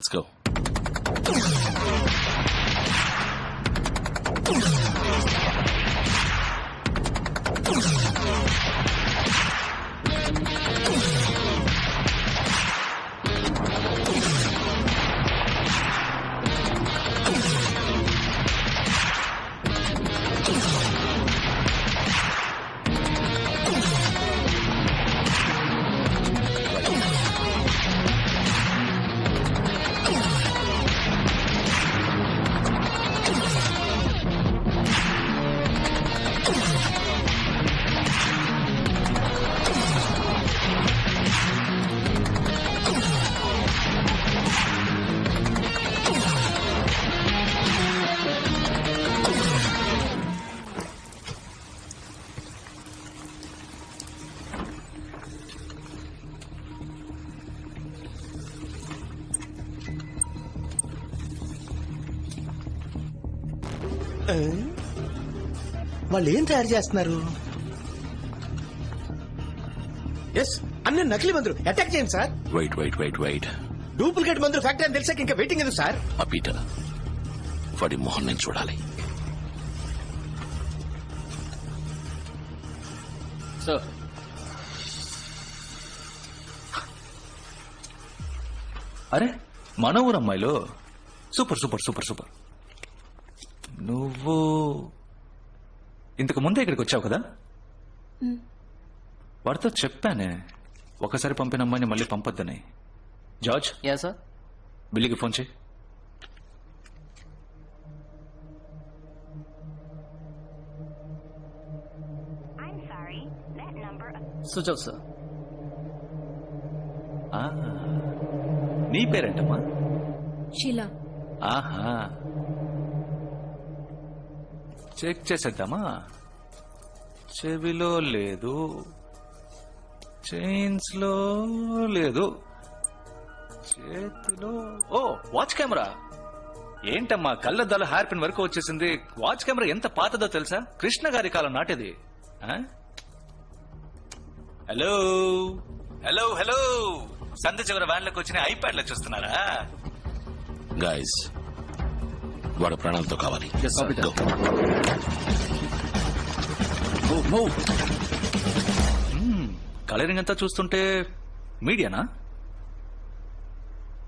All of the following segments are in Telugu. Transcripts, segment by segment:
Let's go. వాళ్ళు ఏం తయారు చేస్తున్నారు? ఎస్, అన్ని నకిలీ మందులు. అటాక్ చేయండి సార్. వెయిట్ డూప్లికేట్ మందులు ఫ్యాక్టరీ అని తెలిసాక ఇంకా వెయిటింగ్ ఎందుకు సార్? ఆ పీటర్ వాడి మొహం నేను చూడాలి. సార్ అరే మన ఊరు అమ్మాయిలు సూపర్ సూపర్ సూపర్ సూపర్. నువ్వు ఇంతకు ముందే ఇక్కడికి వచ్చావు కదా? వాడితో చెప్పానే ఒకసారి పంపిన అమ్మాయిని మళ్ళీ పంపొద్దని. George, yeah sir. బిల్లికి ఫోన్ చేయి. Switch off sir. ఆ, నీ పేరేంటమ్మా? షీలా. ఆహా, చెక్ చేసేద్దామా? చెవిలో లేదు, చైన్స్ లో లేదు, చేతిలో ఓ వాచ్ కెమెరా. ఏంటమ్మా కళ్ళద్దాలు హెయిర్ పిన్ వరకు వచ్చేసింది. వాచ్ కెమెరా ఎంత పాతదో తెలుసా? కృష్ణ గారి కాలం నాటిది. హలో హలో హలో, సంధి చివరి వ్యాన్లకు వచ్చిన ఐప్యాడ్లు చూస్తున్నారా? గైస్ వాడు ప్రాణాలతో కావాలి. Go. కలరింగ్ అంతా చూస్తుంటే మీడియానా?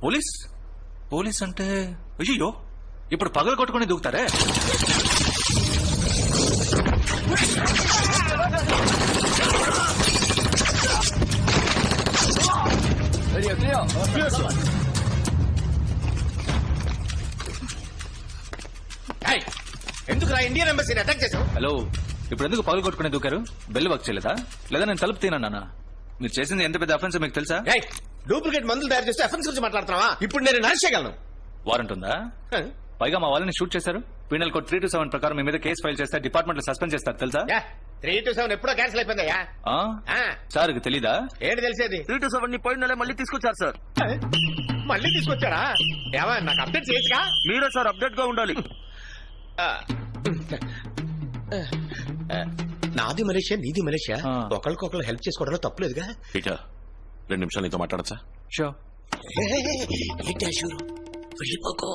పోలీస్ పోలీస్ అంటే అయ్యో, ఇప్పుడు పగలు కొట్టుకుని దూకుతారే. ఎందుకు రా ఇండియన్ ఎంబసీని అటాక్ చేసావు? హలో, ఇప్పుడు ఎందుకు పగలు కొట్టుకుని దూకారు? బెల్ వర్క్ చేయలేదా? లేదా నేను తలుపు తినన్నా? మీరు చేసింది ఎంత పెద్ద అఫెన్స్ మీకు తెలుసా? డూప్లికేట్ మందులు తయారు చేస్తే అఫెన్స్ గురించి మాట్లాడుతున్నావా? ఇప్పుడు నేను అరెస్ట్ చేయగలను. వారెంట్ ఉందా? పైగా మా వాళ్ళని షూట్ చేశారు. పీనల్ కోడ్ 327 ప్రకారం మీ మీద కేసు ఫైల్ చేస్తే డిపార్ట్మెంట్ లో సస్పెండ్ చేస్తారు తెలుసా? 327 ఎప్పుడో క్యాన్సిల్ అయిపోయిందయ్యా. సార్ తెలీదా? ఏంటి తెలిసేది? 327 ని పోయిన నెల మళ్ళీ తీసుకొచ్చారు సార్. మళ్ళీ తీసుకొచ్చారా? ఏమా నాకు అప్డేట్ చేయొచ్చుగా? మీరే సార్ అప్డేట్ గా ఉండాలి. నాది మలేషియా, నీది మలేషియా. ఒకరికొకరు హెల్ప్ చేసుకోవడంలో తప్పులేదుగా. పీటర్ 2 నిమిషాలు నీతో మాట్లాడచ్చా? షో, వెళ్ళిపోకో.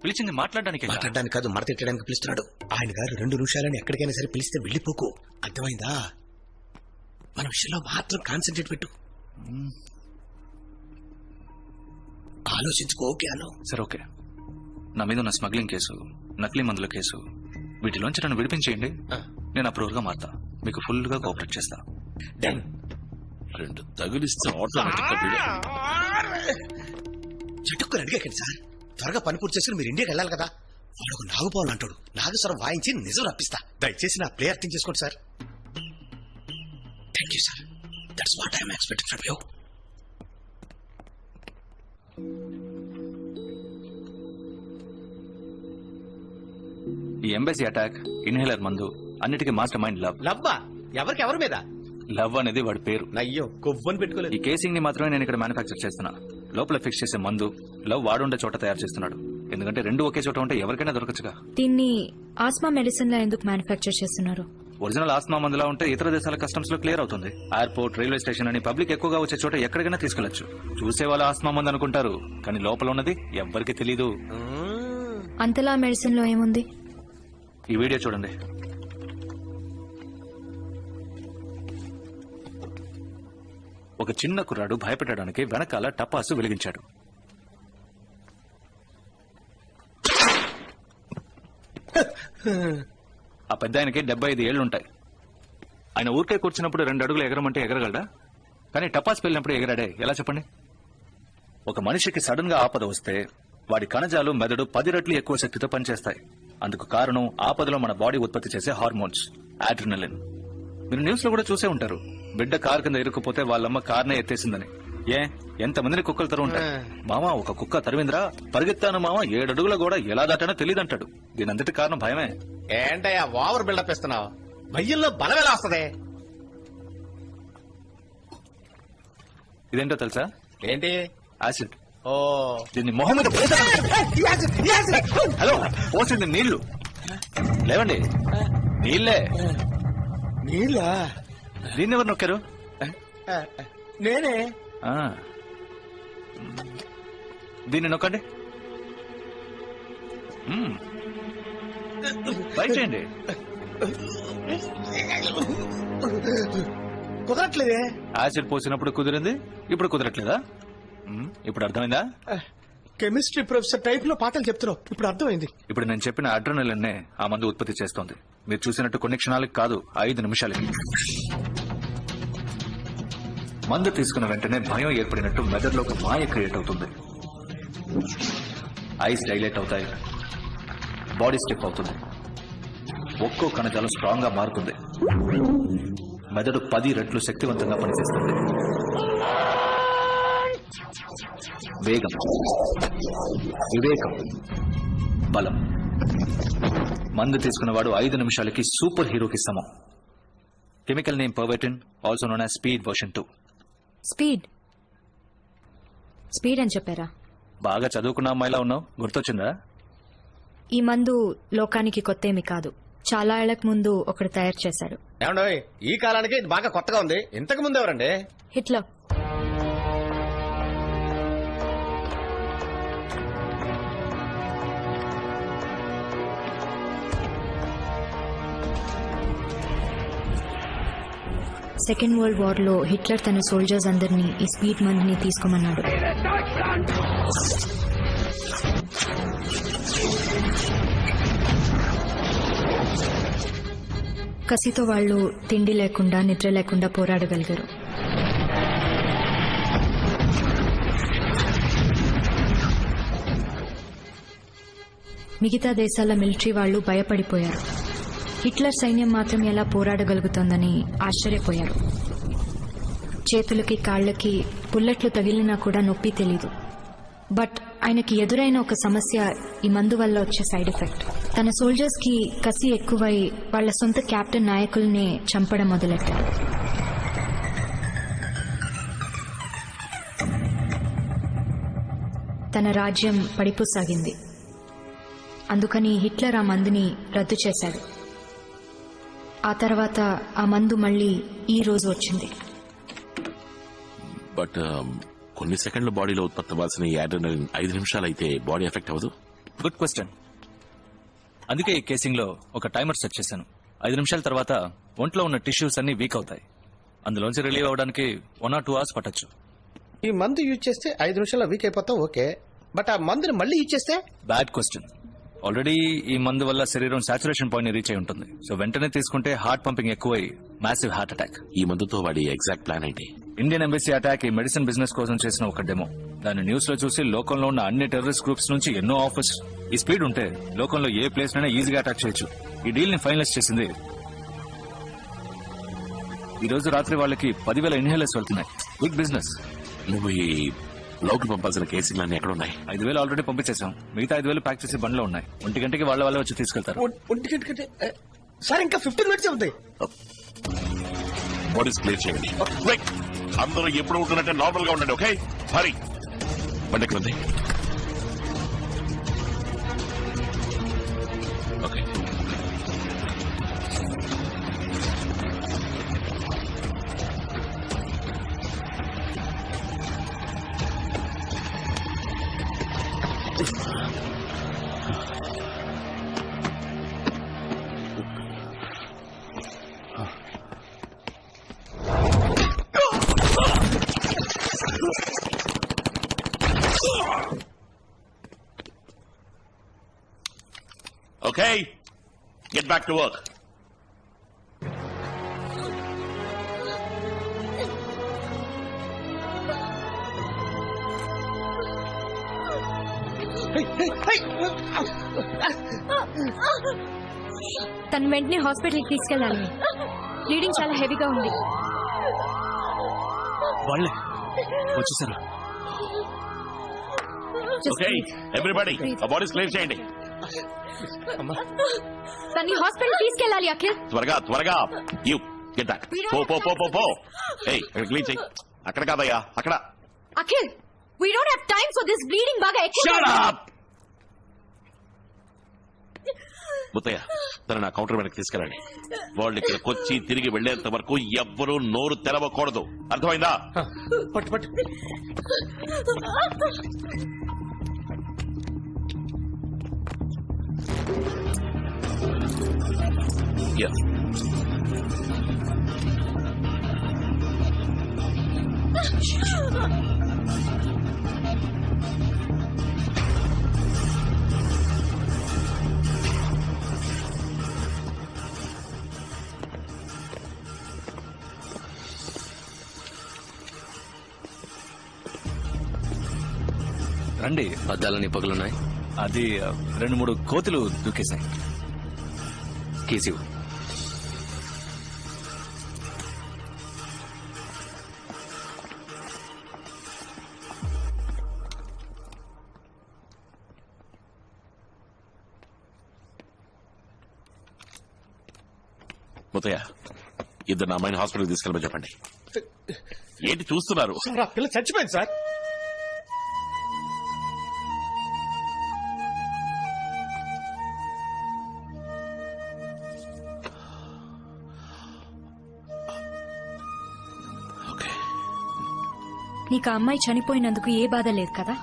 పిలిచింది మాట్లాడడానికి కాదు, మడతెట్టడానికి పిలుస్తున్నాడు. ఆయన గారు 2 నిమిషాలని ఎక్కడికైనా సరే పిలిస్తే వెళ్ళిపోకు. అర్థమైందా? మన విషయంలో మాత్రం కాన్సన్ట్రేట్ పెట్టు. ఆలోచించుకో. ఓకే అను. సరే ఓకే. నా మీద ఉన్న స్మగ్లింగ్ కేసు, నకిలీ మందుల కేసు, వీటిలోంచి నన్ను విడిపించేయండి. నేను అప్రూవల్ గా మారుతా. మీకు ఫుల్ గా కోఆపరేట్ చేస్తా. డన్. 2 తగిలిస్తే ఆటోమేటిక్ గా చటుక్కుని అడిగేకండి సార్. త్వరగా పని పూర్తి చేసుకుని మీరు ఇండియాకి వెళ్ళాలి కదా. వాడు ఒక నాగుపావులు అంటాడు. నాగస్వరం వాయించి నిజం రప్పిస్తా. దయచేసి నా ప్లే అర్థం చేసుకోండి sir. Thank you sir. That's what I'm expecting from you. ఈ ఎంబసీ అటాక్, ఇన్హేలర్ మందు, అన్నిటికీ మాస్టర్ మైండ్ లవ్. లవ్వా? ఎవరికి ఎవరి మీద? లవ్ అనేది వాడి పేరు. అయ్యో, కొవ్వని పెట్టుకోలేదు. ఈ కేసింగ్ ని మాత్రమే నేను ఇక్కడ మ్యానుఫ్యాక్చర్ చేస్తున్నా. లోపల ఫిక్స్ చేసే మందు లవ్ వాడుండే చోట తయారు చేస్తున్నాడు. ఎందుకంటే 2 ఒకే చోట ఉంటే ఎవరికైనా దొరకచ్చుగా. దీన్ని ఆస్మా మెడిసిన్ లా ఎందుకు మ్యానుఫ్యాక్చర్ చేస్తున్నారు? ఒరిజినల్ ఆస్మా మందులా ఉంటే ఇతర దేశాల కస్టమ్స్ లో క్లియర్ అవుతుంది. ఎయిర్పోర్ట్, రైల్వే స్టేషన్ అని పబ్లిక్ ఎక్కువగా వచ్చే చోట ఎక్కడికైనా తీసుకెళ్లొచ్చు. చూసే వాళ్ళు ఆస్మా మందు అనుకుంటారు, కానీ లోపల ఉన్నది ఎవ్వరికి తెలీదు. అంతలా మెడిసిన్ లో ఏముంది? ఈ వీడియో చూడండి. ఒక చిన్న కుర్రాడు భయపెట్టడానికి వెనకాల టపాసు వెలిగించాడు. ఆ పెద్ద ఆయనకి 75 ఏళ్లుంటాయి. ఆయన ఊరికే కూర్చున్నప్పుడు 2 అడుగులు ఎగరమంటే ఎగరగలడా? కానీ టపాస్ వెళ్ళినప్పుడు ఎగరాడే, ఎలా చెప్పండి? ఒక మనిషికి సడన్ గా ఆపద వస్తే వాడి కణజాలు, మెదడు 10 రెట్లు ఎక్కువ శక్తితో పనిచేస్తాయి. అందుకు కారణం ఆపదలో మన బాడీ ఉత్పత్తి చేసే హార్మోన్స్, అడ్రినలిన్. మీరు న్యూస్ లో కూడా చూసే ఉంటారు, బిడ్డ కారు కింద ఇరుక్కుపోతే వాళ్ళమ్మ కార్నే ఎత్తేసిందని. ఎంతమందిని కుక్కలు తరువుంటాయి. మామా ఒక కుక్క తరివిందిరా, పరిగెత్తాను మామ 7 అడుగుల కూడా ఎలా దాటానో తెలియదంటాడు. దీనంతటి కారణం భయమే. ఏంటయ్యా ఓవర్ బిల్డప్ ఇస్తున్నావు? భయ్యంలో బలం ఎలా వస్తుంది? ఇదేంటో తెలుసా? ఏంటి? యాసిడ్. ఓ, దీన్ని మొహం మీద హలో పోసింది నీళ్లు. లేవండి, నీళ్లే. నీళ్ళా? దీన్ని ఎవరు నొక్కారు? నేనే. ఆ. దీన్ని నొక్కండి. ట్రై చేయండి. కుదరట్లేదే. యాసిడ్ పోసినప్పుడు కుదిరింది, ఇప్పుడు కుదరట్లేదా? ఇప్పుడు అర్థమైందా? కెమిస్ట్రీ ప్రొఫెసర్ టైప్ లో పాఠాలు చెప్తున్నావు, ఇప్పుడు అర్థమైంది. ఇప్పుడు నేను చెప్పిన అడ్రినలిన్ ఆ మందు ఉత్పత్తి చేస్తోంది. మీరు చూసినట్టు కొన్ని క్షణాలకు కాదు, 5 నిమిషాలకి. మందు తీసుకున్న వెంటనే భయం ఏర్పడినట్టు మెదడులో ఒక మాయ క్రియేట్ అవుతుంది. ఐస్ డైలేట్ అవుతాయి, బాడీ స్టిఫ్ అవుతుంది, ఒక్కో కణజాలం స్ట్రాంగ్ గా మారుతుంది, మెదడు 10 రెట్లు శక్తివంతంగా పనిచేస్తుంది. వేగం, వివేకం, బలం. మందు తీసుకున్నవాడు 5 నిమిషాలకి సూపర్ హీరోకి సమం. Chemical name pervitin, also known as speed version 2. Speed అని చెప్పారా? బాగా చదువుకున్న అమ్మాయిలా ఉన్నావు, గుర్తొచ్చిందా? ఈ మందు లోకానికి కొత్తేమి కాదు. చాలా ఏళ్లకు ముందు ఒకడు తయారు చేశాడు. ఏమండోయ్, ఈ కాలానికి ఇది బాగా కొత్తగా ఉంది. ఇంతకు ముందు ఎవరండి? హిట్లర్. సెకండ్ వరల్డ్ వార్ లో హిట్లర్ తన సోల్జర్స్ అందరినీ ఈ స్పీడ్ మందుని తీసుకోమన్నాడు. కసితో వాళ్ళు తిండి లేకుండా, నిద్ర లేకుండా పోరాడగలిగారు. మిగతా దేశాల మిలిటరీ వాళ్ళు భయపడిపోయారు. హిట్లర్ సైన్యం మాత్రం ఎలా పోరాడగలుగుతోందని ఆశ్చర్యపోయారు. చేతులకి, కాళ్లకి బుల్లెట్లు తగిలినా కూడా నొప్పి తెలీదు. బట్ ఆయనకి ఎదురైన ఒక సమస్య ఈ మందు వల్ల వచ్చే సైడ్ ఎఫెక్ట్. తన సోల్జర్స్ కి కసి ఎక్కువై వాళ్ల సొంత కెప్టెన్ నాయకుల్ని చంపడం మొదలెట్టారు. తన రాజ్యం పడిపోసాగింది. అందుకని హిట్లర్ ఆ మందుని రద్దు చేశాడు. ఆ తర్వాత ఆ మందు మళ్ళీ ఈ రోజు వచ్చింది. బట్ కొన్ని సెకండ్ల బాడీలో ఉత్పత్తి అవ్వాల్సిన ఈ అడ్రినలిన్ 5 నిమిషాలు అయితే బాడీ ఎఫెక్ట్ అవ్వదు? Good question. అందుకే ఈ కేసింగ్ లో ఒక టైమర్ సెట్ చేశాను. 5 నిమిషాల తర్వాత ఒంట్లో ఉన్న టిష్యూస్ అన్ని వీక్ అవుతాయి. అందులోంచి రిలీవ్ అవడానికి 1 or 2 hours పట్టొచ్చు. ఈ మందు యూజ్ చేస్తే 5 నిమిషాల్లో వీక్ అయిపోతాం, ఓకే. బట్ ఆ మందుని మళ్ళీ యూజ్ చేస్తే? Bad question. ఆల్రెడీ ఈ మందు వల్ల శరీరం సాచురేషన్ పాయింట్ ని రీచ్ అయి ఉంటుంది. సో వెంటనే తీసుకుంటే హార్ట్ పంపింగ్ ఎక్కువై మ్యాసివ్ హార్ట్ అటాక్. ఈ మందుతో వాడి ఎగ్జాక్ట్ ప్లాన్ ఏంటి? ఇండియన్ ఎంబసీ అటాక్ ఈ మెడిసిన్ బిజినెస్ కోసం చేసిన ఒక డెమో. దాన్ని న్యూస్ లో చూసి లోకంలో ఉన్న అన్ని టెర్రరిస్ట్ గ్రూప్స్ నుంచి ఎన్నో ఆఫర్స్. ఈ స్పీడ్ ఉంటే లోకంలో ఏ ప్లేస్ నైనా ఈజీగా అటాక్ చేయొచ్చు. ఈ డీల్ ని ఫైనలైజ్ చేసింది. ఈ రోజు రాత్రి వాళ్ళకి 10,000 ఇన్హేలర్స్ వెళ్తున్నాయి. Big business. నువ్వు ఈ లోకి పంపాల్సిన కేసులన్నీ ఎక్కడ ఉన్నాయి? 5,000 ఆల్రెడీ పంపించేశాం. మిగతా 5,000 ప్యాక్ చేసి బండ్లో ఉన్నాయి. 1 గంటకి వాళ్ళే వచ్చి తీసుకెళ్తారు. 1 గంటకంటే సార్ ఇంకా 15 minutes ఉంది. బాడీస్ క్లియర్ చేయండి. అందరూ ఎప్పుడు ఉంటున్నట్టే నార్మల్ గా ఉండండి, ఓకే? హరి, బండి ఎక్కడ ఉంది? Okay, Okay, get back to work. తను వెంటనే హాస్పిటల్కి తీసుకెళ్ళాలి. బ్లీడింగ్ చాలా హెవీగా ఉంది. వాళ్ళే వచ్చేసారా? Okay, everybody, a body's clear చేయండి. తన్ని హాస్పిటల్ తీసుకెళ్ళాలి అఖిల్. త్వరగా యూ గెట్ బ్యాక్. పో ఏయ్ క్లీన్ చెయ్యి. అక్కడ కాదయ్యా, అక్కడ. Akhil, we don't have time for this bleeding బాగా ఎక్కువ. Shut up! ముత్తయ్య, తన నా కౌంటర్ వెనక్కి తీసుకెళ్ళండి. వాళ్ళు ఇక్కడికి వచ్చి తిరిగి వెళ్లేంత వరకు ఎవ్వరూ నోరు తెరవకూడదు. అర్థమైందా? పట్టు Yes. రండి. అద్దాలని పగులున్నాయి. అది 2-3 కోతులు దూకేశాయి. కేసు ముత్తయ్య, ఇద్దరు నా అమ్మాయిని హాస్పిటల్కి తీసుకెళ్ళమని చెప్పండి. ఏంటి చూస్తున్నారు? సార్, ఆ పిల్ల చచ్చిపోయింది సార్. ఓకే, నీకు ఆ అమ్మాయి చనిపోయినందుకు ఏ బాధ లేదు కదా?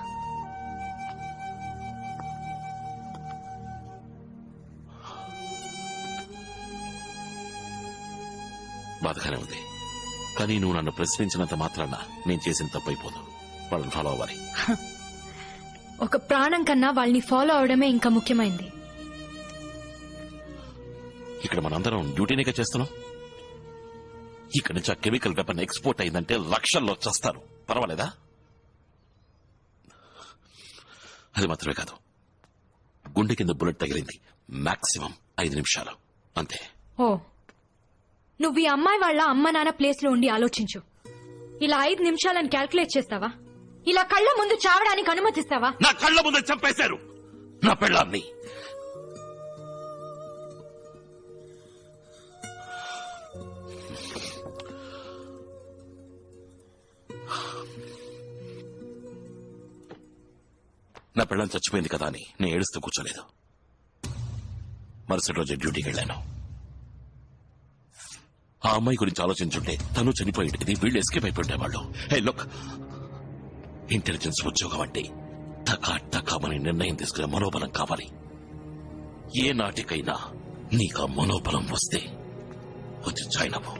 బాధగానే ఉంది. కానీ నువ్వు నన్ను ప్రశ్నించినంత మాత్రాన నేను చేసిన తప్పైపోదు. వాళ్ళని ఫాలో అవ్వాలి. ఒక ప్రాణం కన్నా వాళ్ళని ఫాలో అవడమే ఇంకా ముఖ్యమైంది. ఇక్కడ మనందరం డ్యూటీనిగా చేస్తున్నాం. ఇక్కడ నుంచి ఆ కెమికల్ వెపన్ ఎక్స్పోర్ట్ అయిందంటే లక్షల్లో చేస్తారు. పర్వాలేదా? అది మాత్రమే కాదు, గుండె కింద బుల్లెట్ తగిలింది. మాక్సిమం 5 నిమిషాలు అంతే. ఓ, నువ్వు ఈ అమ్మాయి వాళ్ళ అమ్మ నాన్న ప్లేస్ లో ఉండి ఆలోచించు. ఇలా 5 నిమిషాలని క్యాల్కులేట్ చేస్తావా? ఇలా కళ్ళ ముందు చావడానికి అనుమతిస్తావా? నా కళ్ళ ముందు చంపేశారు నా పెళ్ళాన్ని. నా పెళ్ళం చచ్చిపోయింది కదా అని నేను ఏడుస్తూ కూర్చోలేదు. మరుసటి రోజు డ్యూటీకి వెళ్ళాను. ఆ అమ్మాయి గురించి ఆలోచించుంటే తను చనిపోయేది, వీళ్ళు ఎస్కేప్ అయిపోయేవాళ్ళు. హే లుక్, ఇంటెలిజెన్స్ ఉద్యోగం అంటే టకామని నిర్ణయం తీసుకునే మనోబలం కావాలి. ఏ నాటికైనా నీకు ఆ మనోబలం వస్తే వచ్చి జాయిన్ అవ్వు.